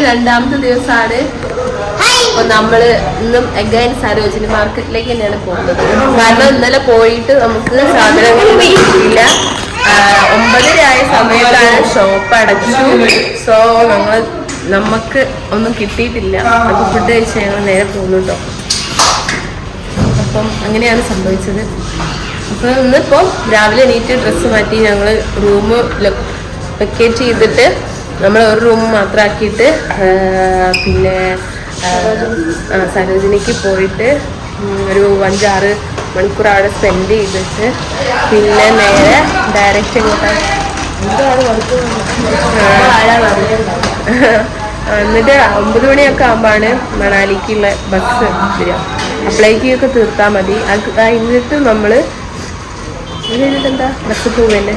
രണ്ടാമത്തെ ദിവസമാണ്. അപ്പൊ നമ്മള് ഇന്നും അഗൈൻ സരോജിനി മാർക്കറ്റിലേക്ക് തന്നെയാണ് പോകുന്നത്. കാരണം ഇന്നലെ പോയിട്ട് നമുക്ക് സാധനങ്ങളൊന്നും കിട്ടിയില്ല. 9:30 ആയ സമയത്താണ് ഷോപ്പ് അടച്ചു. സോ നമുക്ക് ഒന്നും കിട്ടിയിട്ടില്ല. അപ്പൊ ഫുഡ് കഴിച്ച് ഞങ്ങൾ നേരെ പോകുന്നുണ്ടോ. അപ്പം അങ്ങനെയാണ് സംഭവിച്ചത്. അപ്പോൾ ഇന്നിപ്പോൾ രാവിലെ എണീറ്റ് ഡ്രസ്സ് മാറ്റി ഞങ്ങൾ റൂം വെക്കേറ്റ് ചെയ്തിട്ട് നമ്മൾ ഒരു റൂം മാത്രമാക്കിയിട്ട് പിന്നെ സരോജിനിക്ക് പോയിട്ട് ഒരു 5-6 മണിക്കൂർ അവിടെ സ്പെൻഡ് ചെയ്തിട്ട് പിന്നെ നേരെ ഡയറക്റ്റ് എങ്ങോട്ടാണ് എന്നിട്ട് 9 മണിയൊക്കെ ആകുമ്പോഴാണ് മണാലിക്കുള്ള ബസ് വരിക. അപ്ലൈക്കൊക്കെ തീർത്താൽ മതി. അത് കഴിഞ്ഞിട്ട് നമ്മൾ എന്താ ബസ് പോവല്ലേ.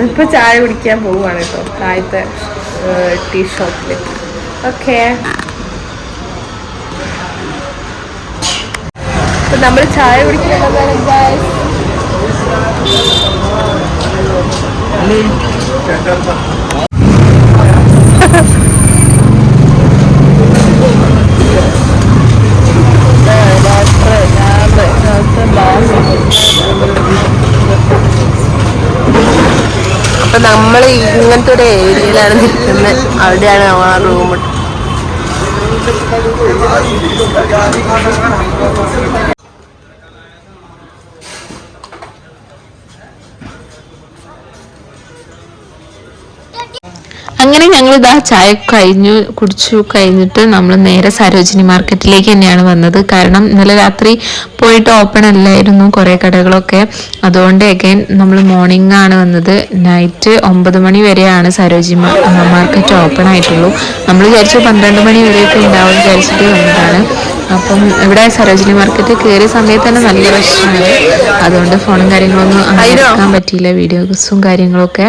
ഇപ്പോൾ ചായ കുടിക്കാൻ പോവുകയാണ് കേട്ടോ, താഴത്തെ ടീ ഷോപ്പിൽ. ഓക്കെ, അപ്പം നമ്മൾ ചായ കുടിക്കാനുള്ളതാണ് ഗൈസ്. അപ്പൊ നമ്മൾ ഇങ്ങനത്തെ ഒരു ഏരിയയിലാണ് നിൽക്കുന്നത്. അവിടെയാണ് നമ്മളെ റൂം. അങ്ങനെ ഞങ്ങൾ ഇതാ ചായ കുടിച്ചു കഴിഞ്ഞിട്ട് നമ്മൾ നേരെ സരോജിനി മാർക്കറ്റിലേക്ക് തന്നെയാണ് വന്നത്. കാരണം ഇന്നലെ രാത്രി പോയിട്ട് ഓപ്പൺ അല്ലായിരുന്നു കുറേ കടകളൊക്കെ. അതുകൊണ്ട് അഗൈൻ നമ്മൾ മോർണിംഗ് ആണ് വന്നത്. നൈറ്റ് 9 മണി വരെയാണ് സരോജിനി മാർക്കറ്റ് ഓപ്പൺ ആയിട്ടുള്ളൂ. നമ്മൾ വിചാരിച്ചു 12 മണി വരെയൊക്കെ ഉണ്ടാവും വിചാരിച്ചിട്ട് വന്നതാണ്. അപ്പം ഇവിടെ സരോജിനി മാർക്കറ്റ് കയറിയ സമയത്ത് തന്നെ നല്ല റഷാണ്. അതുകൊണ്ട് ഫോണും കാര്യങ്ങളൊന്നും എടുക്കാൻ പറ്റിയില്ല, വീഡിയോസും കാര്യങ്ങളൊക്കെ.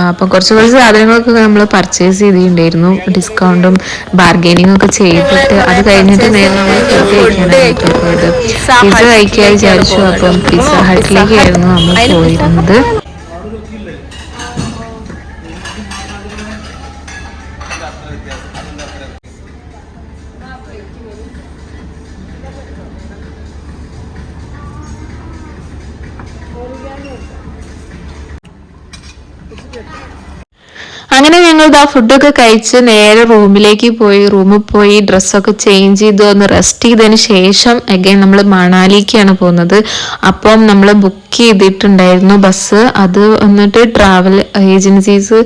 അപ്പം കുറച്ച് സാധനങ്ങളൊക്കെ നമ്മൾ പർച്ചേസ് ചെയ്തിട്ടുണ്ടായിരുന്നു, ഡിസ്കൗണ്ടും ബാർഗെയിനിങ്ങും ഒക്കെ ചെയ്തിട്ട്. അത് കഴിഞ്ഞിട്ട് നേരെ നമ്മൾ പിസ്സ കഴിക്കാൻ വിചാരിച്ചു. അപ്പം പിസ്സ ഹട്ടിലേക്കായിരുന്നു നമ്മൾ പോയിരുന്നത്. അങ്ങനെ ഞങ്ങൾ ഇതാ ഫുഡൊക്കെ കഴിച്ച് നേരെ റൂമിൽ പോയി ഡ്രസ്സൊക്കെ ചേഞ്ച് ചെയ്ത് ഒന്ന് റെസ്റ്റ് ചെയ്തതിന് ശേഷം അഗൈൻ നമ്മൾ മണാലിക്കാണ് പോകുന്നത്. അപ്പം നമ്മൾ ബുക്ക് ചെയ്തിട്ടുണ്ടായിരുന്നു ബസ്. അത് വന്നിട്ട് ട്രാവൽ ഏജൻസീസ്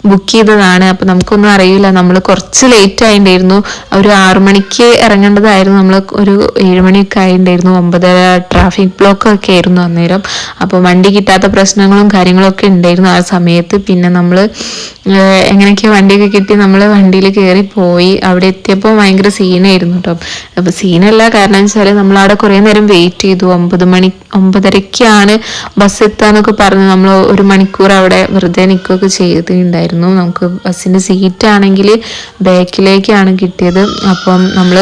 ബുക്ക് ചെയ്തതാണ്. അപ്പം നമുക്കൊന്നും അറിയില്ല, നമ്മൾ കുറച്ച് ലേറ്റ് ആയിട്ടുണ്ടായിരുന്നു. ഒരു 6 മണിക്ക് ഇറങ്ങേണ്ടതായിരുന്നു, നമ്മൾ ഒരു 7 മണിയൊക്കെ ആയിട്ടുണ്ടായിരുന്നു. 9:30 ട്രാഫിക് ബ്ലോക്ക് ഒക്കെ ആയിരുന്നു അന്നേരം. അപ്പോൾ വണ്ടി കിട്ടാത്ത പ്രശ്നങ്ങളും കാര്യങ്ങളൊക്കെ ഉണ്ടായിരുന്നു ആ സമയത്ത്. പിന്നെ നമ്മൾ എങ്ങനെയൊക്കെയോ വണ്ടിയൊക്കെ കിട്ടി നമ്മൾ വണ്ടിയിൽ കയറി പോയി. അവിടെ എത്തിയപ്പോൾ ഭയങ്കര സീനായിരുന്നു കേട്ടോ. അപ്പോൾ സീനല്ല, കാരണം വെച്ചാൽ നമ്മളവിടെ കുറേ നേരം വെയിറ്റ് ചെയ്തു. 9:30ക്കാണ് ബസ് എത്താന്നൊക്കെ പറഞ്ഞ് നമ്മൾ 1 മണിക്കൂർ അവിടെ വെറുതെ നിൽക്കുകയൊക്കെ ചെയ്തിട്ടുണ്ടായിരുന്നു. നമുക്ക് ബസ്സിൻ്റെ സീറ്റാണെങ്കിൽ ബാക്കിലേക്കാണ് കിട്ടിയത്. അപ്പം നമ്മൾ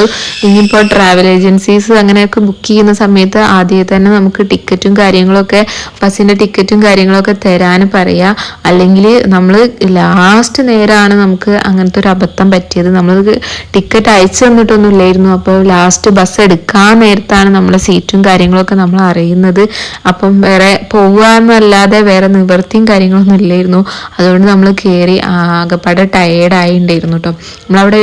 ഇനിയിപ്പോൾ ട്രാവൽ ഏജൻസീസ് അങ്ങനെയൊക്കെ ബുക്ക് ചെയ്യുന്ന സമയത്ത് ആദ്യം തന്നെ നമുക്ക് ടിക്കറ്റും കാര്യങ്ങളൊക്കെ, ബസ്സിൻ്റെ ടിക്കറ്റും കാര്യങ്ങളൊക്കെ തരാൻ പറയുക. അല്ലെങ്കിൽ നമ്മൾ ലാസ്റ്റ് നേരമാണ് നമുക്ക് അങ്ങനത്തെ ഒരു അബദ്ധം പറ്റിയത്. നമ്മൾ ടിക്കറ്റ് അയച്ചു തന്നിട്ടൊന്നും ഇല്ലായിരുന്നു. അപ്പോൾ ലാസ്റ്റ് ബസ് എടുക്കാൻ നേരത്താണ് നമ്മളെ സീറ്റും കാര്യങ്ങളൊക്കെ നമ്മൾ അറിയുന്നത്. അപ്പം വേറെ പോകാമെന്നല്ലാതെ വേറെ നിവൃത്തിയും കാര്യങ്ങളൊന്നും ഇല്ലായിരുന്നു. അതുകൊണ്ട് നമ്മൾ കയറി ആകെപ്പാടെ ടയേർഡായിട്ടുണ്ടായിരുന്നു കേട്ടോ. നമ്മളവിടെ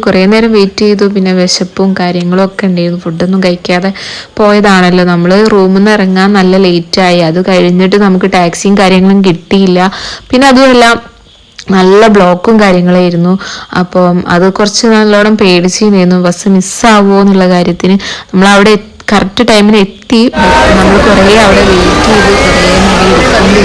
കുറേ നേരം വെയിറ്റ് ചെയ്തു. പിന്നെ വിശപ്പും കാര്യങ്ങളും ഒക്കെ ഉണ്ടായിരുന്നു. ഫുഡൊന്നും കഴിക്കാതെ പോയതാണല്ലോ. നമ്മൾ റൂമിൽ നിന്ന് ഇറങ്ങാൻ നല്ല ലേറ്റായി. അത് കഴിഞ്ഞിട്ട് നമുക്ക് ടാക്സിയും കാര്യങ്ങളും കിട്ടിയില്ല. പിന്നെ അതുമല്ല നല്ല ബ്ലോക്കും കാര്യങ്ങളായിരുന്നു. അപ്പം അത് കുറച്ച് നല്ലോണം പേടിച്ചിരുന്നു, ബസ് മിസ്സാവുമോ എന്നുള്ള കാര്യത്തിന്. നമ്മളവിടെ കറക്റ്റ് ടൈമിന് എത്തി. നമ്മൾ കുറേ അവിടെ വെയിറ്റ് ചെയ്ത് കുറേ നേരം ഇരിക്കേണ്ടി വന്നു.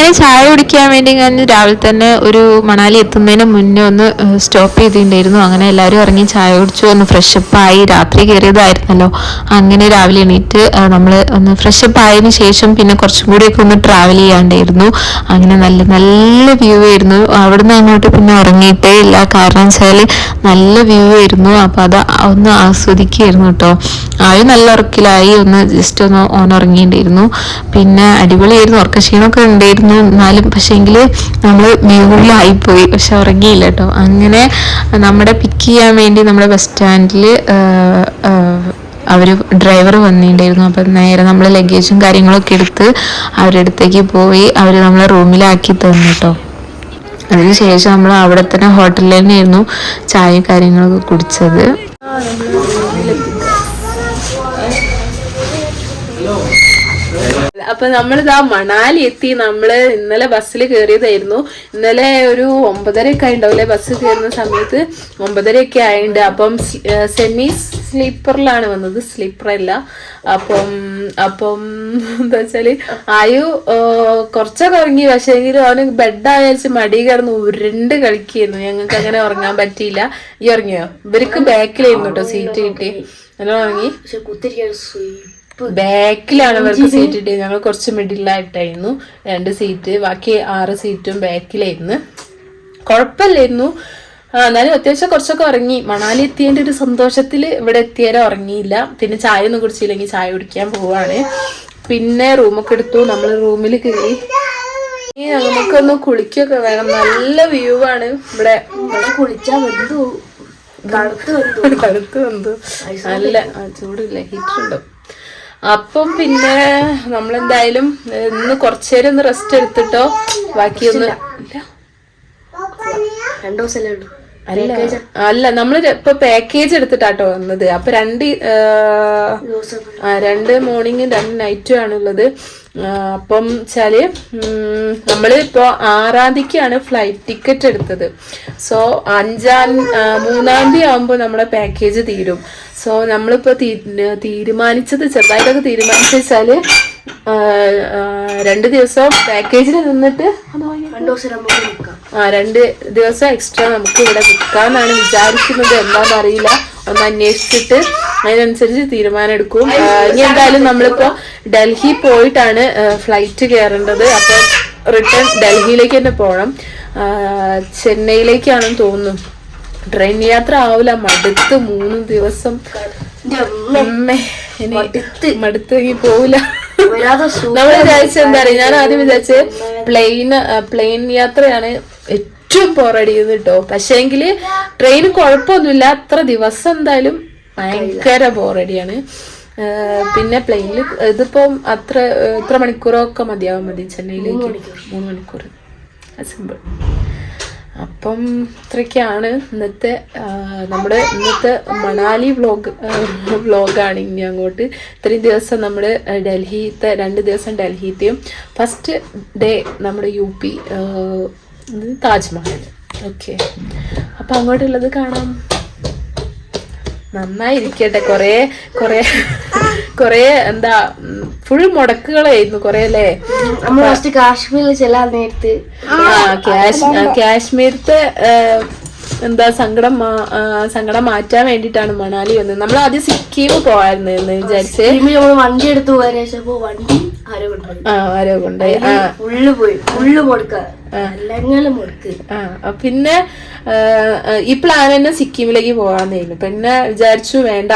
അങ്ങനെ ചായ കുടിക്കാൻ വേണ്ടി ഞാൻ രാവിലെ തന്നെ ഒരു മണാലി എത്തുന്നതിന് മുന്നേ ഒന്ന് സ്റ്റോപ്പ് ചെയ്തിട്ടുണ്ടായിരുന്നു. അങ്ങനെ എല്ലാവരും ഇറങ്ങി ചായ കുടിച്ചു, ഒന്ന് ഫ്രഷപ്പ് ആയി. രാത്രി കയറിയതായിരുന്നല്ലോ, അങ്ങനെ രാവിലെ എണീറ്റ് നമ്മൾ ഒന്ന് ഫ്രഷപ്പ് ആയതിനു ശേഷം പിന്നെ കുറച്ചും കൂടിയൊക്കെ ഒന്ന് ട്രാവൽ ചെയ്യാണ്ടായിരുന്നു. അങ്ങനെ നല്ല നല്ല വ്യൂ ആയിരുന്നു. അവിടുന്ന് അങ്ങോട്ട് പിന്നെ ഉറങ്ങിയിട്ടേ ഇല്ല, കാരണം വെച്ചാൽ നല്ല വ്യൂ ആയിരുന്നു. അപ്പോൾ അത് ഒന്ന് ആസ്വദിക്കുകയായിരുന്നു കേട്ടോ. ആദ്യം നല്ല ഉറക്കിലായി, ഒന്ന് ജസ്റ്റ് ഒന്ന് ഉറങ്ങിയിട്ടുണ്ടായിരുന്നു. പിന്നെ അടിപൊളിയായിരുന്നു, ഉറക്കക്ഷീണമൊക്കെ ഉണ്ടായിരുന്നു എന്നാലും. പക്ഷേങ്കിൽ നമ്മൾ വ്യൂവിലായിപ്പോയി, പക്ഷെ ഉറങ്ങിയില്ല കേട്ടോ. അങ്ങനെ നമ്മുടെ പിക്ക് ചെയ്യാൻ വേണ്ടി നമ്മുടെ ബസ് സ്റ്റാൻഡിൽ അവർ ഡ്രൈവർ വന്നിട്ടുണ്ടായിരുന്നു. അപ്പം നേരെ നമ്മൾ ലഗേജും കാര്യങ്ങളൊക്കെ എടുത്ത് അവരുടെ അടുത്തേക്ക് പോയി. അവർ നമ്മളെ റൂമിലാക്കി തന്നു കേട്ടോ. അതിനുശേഷം നമ്മൾ അവിടെ തന്നെ ഹോട്ടലിൽ തന്നെയായിരുന്നു ചായ കാര്യങ്ങളൊക്കെ കുടിച്ചത്. അപ്പൊ നമ്മളിതാ മണാലി എത്തി. നമ്മള് ഇന്നലെ ബസ്സിൽ കയറിയതായിരുന്നു. ഇന്നലെ ഒരു 9:30 ഉണ്ടാവില്ലേ ബസ് കയറുന്ന സമയത്ത്, 9:30 ആയിട്ടുണ്ട്. അപ്പം സെമി സ്ലീപ്പറിലാണ് വന്നത്, സ്ലീപ്പറല്ല. അപ്പം എന്താ വെച്ചാല് ആയു കുറച്ചൊക്കെ ഉറങ്ങി, പക്ഷേ എങ്കിലും അവന് ബെഡായച്ച് മടി കിടന്ന് ഉരുണ്ട് കളിക്കായിരുന്നു. ഞങ്ങൾക്ക് അങ്ങനെ ഉറങ്ങാൻ പറ്റിയില്ല. ഈ ഉറങ്ങിയോ? ഇവർക്ക് ബാക്കിലായിരുന്നു കേട്ടോ സീറ്റ് കിട്ടി. അങ്ങനെ ഉറങ്ങി. ബാക്കിലാണ് ഇവർക്ക് സീറ്റ് കിട്ടിയത്. ഞങ്ങൾ കുറച്ച് മിഡിലായിട്ടായിരുന്നു 2 സീറ്റ്, ബാക്കി 6 സീറ്റും ബാക്കിലായിരുന്നു. കുഴപ്പമില്ലായിരുന്നു. എന്നാലും അത്യാവശ്യം കുറച്ചൊക്കെ ഉറങ്ങി. മണാലി എത്തിയതിന്റെ ഒരു സന്തോഷത്തിൽ ഇവിടെ എത്തിയാലും ഉറങ്ങിയില്ല. പിന്നെ ചായ ഒന്നും കുടിച്ചില്ലെങ്കിൽ ചായ കുടിക്കാൻ പോവാണ്. പിന്നെ റൂമൊക്കെ എടുത്തു. നമ്മൾ റൂമിൽ കയറി. നമുക്കൊന്ന് കുളിക്കൊക്കെ വേണം. നല്ല വ്യൂ ആണ് ഇവിടെ. കുളിച്ചാൽ കടുത്ത് വന്നു. നല്ല ചൂടില്ല, ഹീറ്റർ ഉണ്ട്. അപ്പം പിന്നെ നമ്മളെന്തായാലും ഇന്ന് കുറച്ചേരം ഒന്ന് റെസ്റ്റ് എടുത്തിട്ടോ, ബാക്കിയൊന്ന് അല്ല നമ്മള് ഇപ്പൊ പാക്കേജ് എടുത്തിട്ടാട്ടോ വന്നത്. അപ്പൊ 2 മോർണിംഗും 2 നൈറ്റും ആണുള്ളത്. അപ്പം വെച്ചാല് നമ്മള് ഇപ്പൊ 6-ാം തീയതിക്കാണ് ഫ്ലൈറ്റ് ടിക്കറ്റ് എടുത്തത്. സോ 3-ാം തീയതി ആവുമ്പോ നമ്മുടെ പാക്കേജ് തീരും. സോ നമ്മളിപ്പോ തീരുമാനിച്ചത് ചെറുതായിട്ടൊക്കെ തീരുമാനിച്ചു വെച്ചാല് 2 ദിവസം പാക്കേജിൽ നിന്നിട്ട് 2 ദിവസം എക്സ്ട്രാ നമുക്ക് ഇവിടെ നിൽക്കാന്നാണ് വിചാരിക്കുന്നത്. എന്താണെന്നറിയില്ല, ഒന്ന് അന്വേഷിച്ചിട്ട് അതിനനുസരിച്ച് തീരുമാനം എടുക്കും. ഇനി എന്തായാലും നമ്മളിപ്പോ ഡൽഹി പോയിട്ടാണ് ഫ്ലൈറ്റ് കയറേണ്ടത്. അപ്പൊ റിട്ടേൺ ഡൽഹിയിലേക്ക് തന്നെ പോകണം. ചെന്നൈയിലേക്കാണെന്ന് തോന്നുന്നു. ട്രെയിൻ യാത്ര ആവില്ല, മടുത്ത് 3 ദിവസം മടുത്ത് പോവില്ല. നമ്മൾ വിചാരിച്ച എന്താ പറയാ, ഞാൻ ആദ്യം വിചാരിച്ച് പ്ലെയിൻ യാത്രയാണ് ഏറ്റവും ബോറടിക്കുന്നത് കേട്ടോ. പക്ഷേങ്കില് ട്രെയിൻ കുഴപ്പമൊന്നുമില്ല, അത്ര ദിവസം എന്തായാലും ഭയങ്കര ബോറടിയാണ്. പിന്നെ പ്ലെയിനിൽ ഇതിപ്പം എത്ര മണിക്കൂറൊക്കെ മതി ചെന്നൈയിലേക്ക്? 3 മണിക്കൂർ, സിമ്പിൾ. അപ്പം ഇത്രയൊക്കെയാണ് നമ്മുടെ ഇന്നത്തെ മണാലി വ്ലോഗാണ്. ഇനി അങ്ങോട്ട് ഇത്രയും ദിവസം നമ്മൾ 2 ദിവസം ഡൽഹിത്തെയും ഫസ്റ്റ് ഡേ നമ്മുടെ UP താജ്മഹൽ. ഓക്കെ, അപ്പം അങ്ങോട്ടുള്ളത് കാണാം. നന്നായിരിക്കട്ടെ. കൊറേ എന്താ ഫുൾ മുടക്കുകളായിരുന്നു കൊറേ അല്ലേ. നമ്മൾ കാശ്മീരിൽ ചെല്ലാൻ നേരത്ത് കാശ്മീരത്തെ എന്താ സങ്കടം മാറ്റാൻ വേണ്ടിട്ടാണ് മണാലി വന്നത്. നമ്മൾ ആദ്യം സിക്കിം പോവായിരുന്നു എന്ന് വിചാരിച്ച് വണ്ടി എടുത്ത് പോകാൻ വണ്ടി ആരോ കൊണ്ടുപോയി പിന്നെ ഈ പ്ലാൻ തന്നെ സിക്കിമിലേക്ക് പോകാന്നായിരുന്നു. പിന്നെ വിചാരിച്ചു വേണ്ട,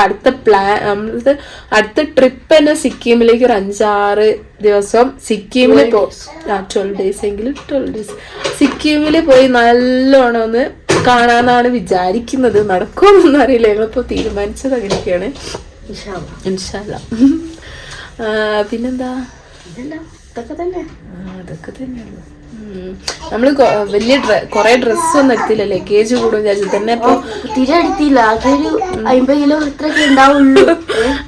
അടുത്ത ട്രിപ്പ് തന്നെ സിക്കിമിലേക്ക് ഒരു 5-6 ദിവസം സിക്കിമിൽ 12 ഡേയ്സ് എങ്കിലും 12 ഡേയ്സ് സിക്കിമിൽ പോയി നല്ലോണം ഒന്ന് കാണാന്നാണ് വിചാരിക്കുന്നത്. നടക്കുമെന്നൊന്നും അറിയില്ല, ഞങ്ങളിപ്പോ തീരുമാനിച്ചത് അങ്ങനെയൊക്കെയാണ്. ഇൻഷാ അല്ലാ. പിന്നെന്താ, അതൊക്കെ തന്നെയാണ്. നമ്മള് വലിയ കൊറേ ഡ്രസ്സ് ഒന്നും എടുത്തില്ല, ലഗേജ് കൂടും വിചാരിച്ചു തന്നെ. ഇപ്പൊ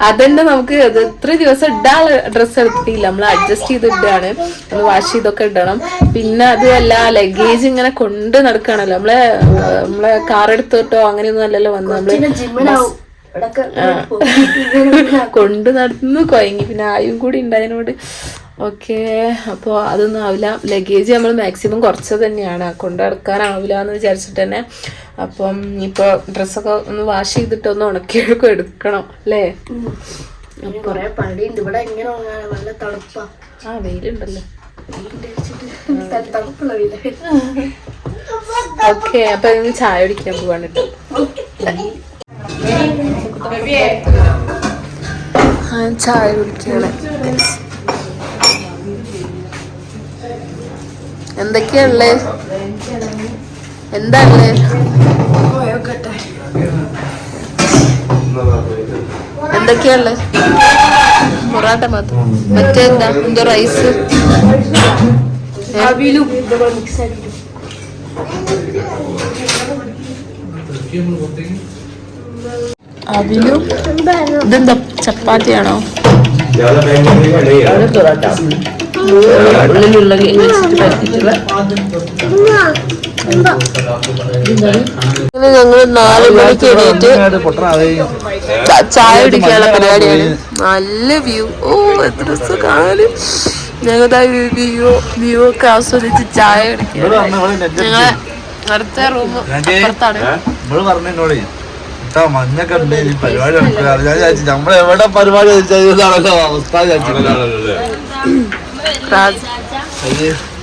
അതന്നെ നമുക്ക് ഇത്ര ദിവസം ഇടാനുള്ള ഡ്രസ്സ് എടുത്തിട്ടില്ല, നമ്മൾ അഡ്ജസ്റ്റ് ചെയ്ത് ഇടുകയാണ്. ഒന്ന് വാഷ് ചെയ്തൊക്കെ ഇടണം. പിന്നെ അതുമല്ല ലഗേജ് ഇങ്ങനെ കൊണ്ട് നടക്കുകയാണല്ലോ. നമ്മളെ കാർ എടുത്തിട്ടോ അങ്ങനെയൊന്നും അല്ലല്ലോ വന്ന് നമ്മള് കൊണ്ട് നടന്നു കൊയങ്ങി. പിന്നെ ആയും കൂടി ഉണ്ടായതിനോട് ഓക്കെ, അപ്പോൾ അതൊന്നും ആവില്ല. ലഗേജ് നമ്മൾ മാക്സിമം കുറച്ച് തന്നെയാണ്, കൊണ്ട് നടക്കാനാവില്ല എന്ന് വിചാരിച്ചിട്ട് തന്നെ. അപ്പം ഇപ്പോൾ ഡ്രസ്സൊക്കെ ഒന്ന് വാഷ് ചെയ്തിട്ട് ഒന്ന് ഉണക്കിയൊക്കെ എടുക്കണം അല്ലേ? കൊറേ പണിയുണ്ട് ഇവിടെ. എങ്ങനെ നല്ല തണുപ്പാ. ആ വെയിലുണ്ടല്ലോ. തണുപ്പുള്ള വെയില്. ഓക്കെ, അപ്പൊ ഇന്ന് ചായ കുടിക്കാൻ പോവാണ് കേട്ടോ. ചായ കുടിക്കണം. എന്തൊക്കെയാ എന്താ എന്തൊക്കെയാ പൊറാട്ട മാത്രം. മറ്റേന്താ എന്തോ റൈസ് അവിലും. ഇതെന്താ ചപ്പാത്തിയാണോ? ഉള്ളിലുള്ള ഞങ്ങള് 4 മണിക്ക് എണീറ്റ് ചായ കുടിക്കാനുള്ള പരിപാടിയാണ്. നല്ല വ്യൂ. ഓ എത്ര ദിവസം കാണാനും. ഞങ്ങളുടെ വ്യൂ ഒക്കെ ആസ്വദിച്ച് ചായ കുടിക്കുക. ഞങ്ങളെ അടുത്ത റൂം അപ്പുറത്താണ്. മഞ്ഞൊക്കെ ഉണ്ട് ഈ പരിപാടി നമ്മളെവിടെ പരിപാടി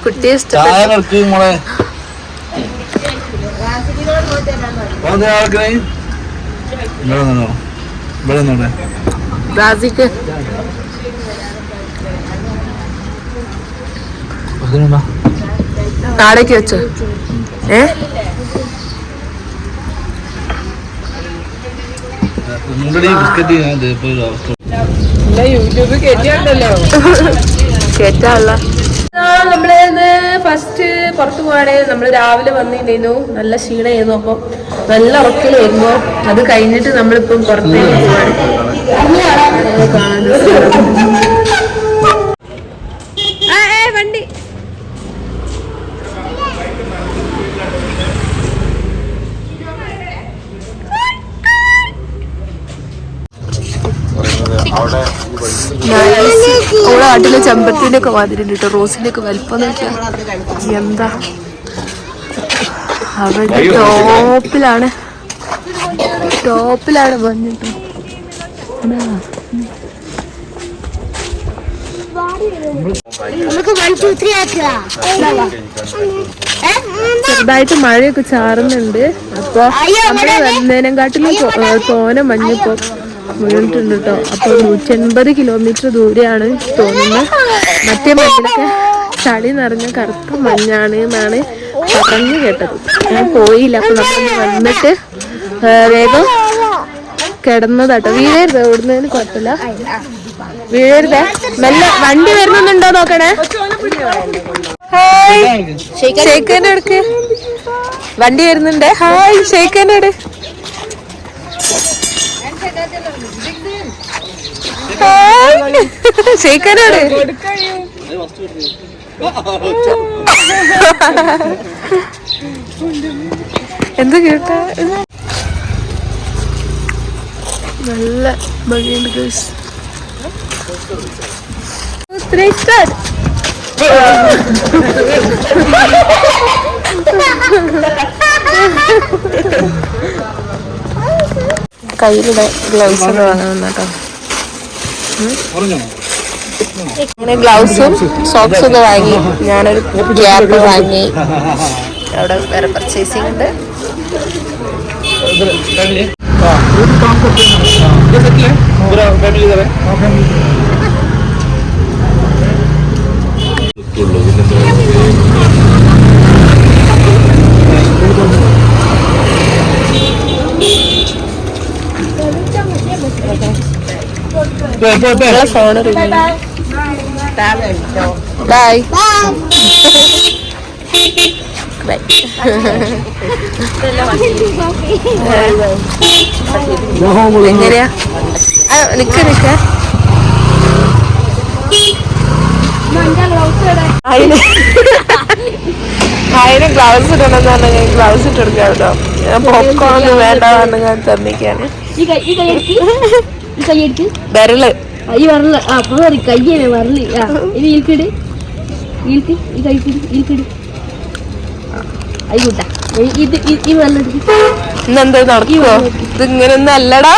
കുട്ടിയെ ചായ കളിക്കും മോളെ. ഇവിടെ റാസിക്ക് നാളേക്ക് വെച്ചോ? യൂട്യൂബ് കേറ്റിയാണല്ലോ. കേറ്റാല്ല. നമ്മളിന്ന് ഫസ്റ്റ് പുറത്തു പോവാണ്. നമ്മള് രാവിലെ വന്നിരുന്നു, നല്ല ക്ഷീണമായിരുന്നു. അപ്പൊ നല്ല ഉറക്കലായിരുന്നു. അത് കഴിഞ്ഞിട്ട് നമ്മളിപ്പം പുറത്തേക്ക് പോവാണ്. വണ്ടി ഓളെ നാട്ടിലെ ചെമ്പരത്തിന്റെ ഒക്കെ മാതിരിണ്ട് കേട്ടോ. റോസിന്റെ ഒക്കെ വലിപ്പം നോക്കിയാ എന്താ. അവിടെ ടോപ്പിലാണ് വന്നിട്ടോ. ചെറുതായിട്ട് മഴയൊക്കെ ചാറുന്നുണ്ട്. അപ്പൊ നമ്മള് വന്നതിനെക്കാട്ടിലും തോനെ മഞ്ഞിപ്പോ വീണിട്ടുണ്ട് കേട്ടോ. അപ്പൊ 180 കിലോമീറ്റർ ദൂരെയാണ് തോന്നുന്നത്. മറ്റേ മഞ്ഞിലൊക്കെ ചളി നിറഞ്ഞ കറുത്ത മഞ്ഞാണ് എന്നാണ് പറഞ്ഞു കേട്ടത്. ഞാൻ പോയില്ല. അപ്പൊ നമ്മൾ വന്നിട്ട് വേഗം കിടന്നതാട്ടോ. വീഴരുത്, ഓടുന്നതിന് കുഴപ്പമില്ല. വീഴരുതേ. മെല്ലെ വണ്ടി വരുന്നുണ്ടോ നോക്കണേ. ഹായ് ഷെയ്ഖന്റെ അടുക്ക് വണ്ടി വരുന്നുണ്ട്. ഹായ് ഷെയ്ഖന്റെ അടു. ഷെയ്ഖനോട് എന്താ കേട്ടാ. നല്ല ഭംഗിയുണ്ട് ഗൈസ്. കയ്യിലൂടെ ഗ്ലൗസ് ഒക്കെ വാങ്ങണം കേട്ടോ. ഇങ്ങനെ ഗ്ലൗസും സോക്സും ഒക്കെ വാങ്ങി. ഞാനൊരു ക്യാപ്പ് വാങ്ങി. അവിടെ വേറെ പർച്ചേസിംഗ് ഉണ്ട്. Phone bye bye. എങ്ങനെയാ നിക്ക അതിന് ഗ്ലൗസ് ഇടണമെന്ന് പറഞ്ഞാൽ ഗ്ലൗസ് ഇട്ടെടുക്കാം കേട്ടോ. ഞാൻ പോപ്കോൺ വേണ്ട പറഞ്ഞ തന്നിക്കാണ്. വിരല് ഈ വരല അപ്പൊ കയ്യല്ലേ വരല് ഇനി ഈൽക്കിട് ഈൽക്ക് ഈ കഴിക്കിട് ഈൽക്കിട് ആയിക്കോട്ട ഇത് ഈ വെള്ളം ഇന്നെന്താ നടക്കുവോ? ഇത് ഇങ്ങനൊന്നും അല്ലടാ.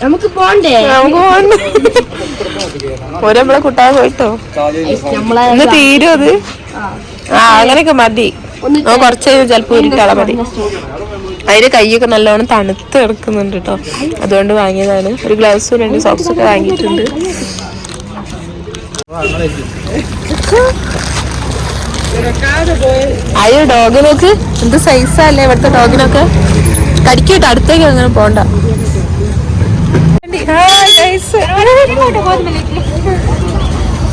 നമുക്ക് പോണ്ടേ? നമുക്ക് പോണ്ടേ? ഒരമ്മളെ കുട്ടാ പോയിട്ടോ നമ്മളെ ഇന്ന് തീരും അത്. ആ അങ്ങനെയൊക്കെ മതി. കുറച്ച് ചിലപ്പോ ഉരുട്ടാളെ മതി. അതിന്റെ കൈയൊക്കെ നല്ലോണം തണുത്ത് കിടക്കുന്നുണ്ട് കേട്ടോ, അതുകൊണ്ട് വാങ്ങിയതാണ്. ഒരു ഗ്ലൗസും 2 സോക്സ് ഒക്കെ വാങ്ങിയിട്ടുണ്ട്. അയ്യോ ഡോഗ് നോക്ക് എന്ത് സൈസല്ലേ ഇവിടുത്തെ ഡോഗിനൊക്കെ. കടിക്കട്ടോ, അടുത്തേക്ക് അങ്ങനെ പോണ്ട.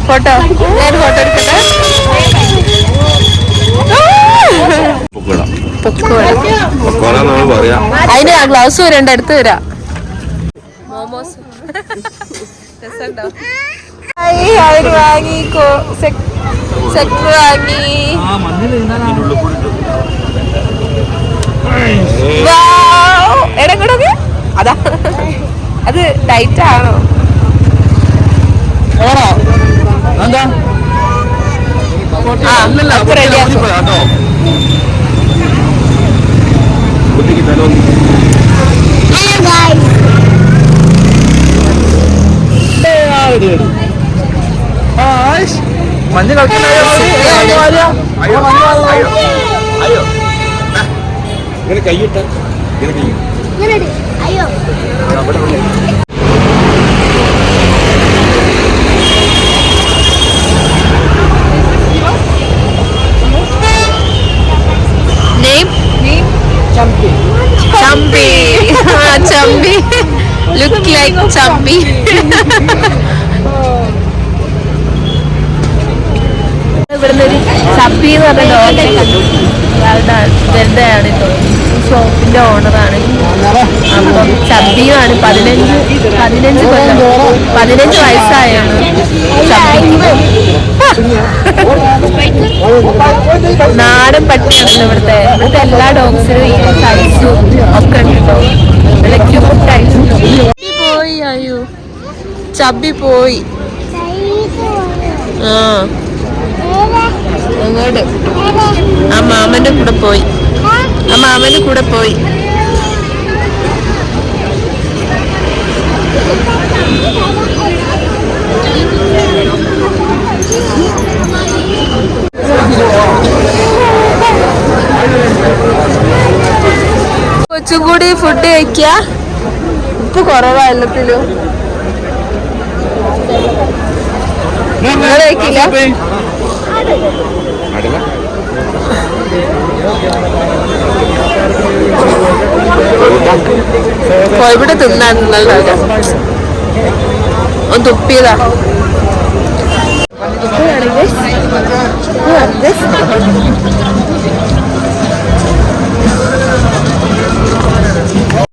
ഫോട്ടോ ഞാൻ ഫോട്ടോ എടുക്കട്ടെ. അതിന് ആ ഗ്ലൗസ് വരണ്ട, എടുത്ത് തരാം. മോമോസ് രസമുണ്ടോ? അവര് വാങ്ങിക്കോ, സെറ്റ് വാങ്ങി. എടങ്ങടൊക്കെ അതാ, അത് ഡയറ്റ് ആണോ? റെഡിയാക്കും. മഞ്ഞ ഇങ്ങനെ കൈയിട്ട അയ്യോ Champi. Champi. Look like Champi. ഇവിടുന്ന് ഒരു ചപ്പി എന്ന് പറഞ്ഞ ഡോഗിനെ കണ്ടു. ഇയാളുടെ കേട്ടോ, ഈ ഷോപ്പിന്റെ ഓണറാണ്. അപ്പം ചപ്പിയുമാണ്. 15 വയസ്സായാണ് ചപ്പിക്ക്. നാടൻ പട്ടിയാണല്ലോ ഇവിടുത്തെ എല്ലാ ഡോഗ്സിനും ഈ സൈസും ഒക്കെ ഉണ്ട് കേട്ടോ. നല്ല ക്യൂട്ടായിട്ട് പോയി. അയ്യോ ചബി പോയി. ആ അങ്ങോട്ട് ആ മാമന്റെ കൂടെ പോയി. കൊച്ചും കൂടി ഫുഡ് കഴിക്ക. ഉപ്പ് കുറവാ എല്ലാത്തിലും. നിങ്ങൾ കഴിക്കില്ല? കോഴിമുട്ട തിന്നാന്നുണ്ടാവില്ല. ഒന്ന് തുപ്പിയതാ.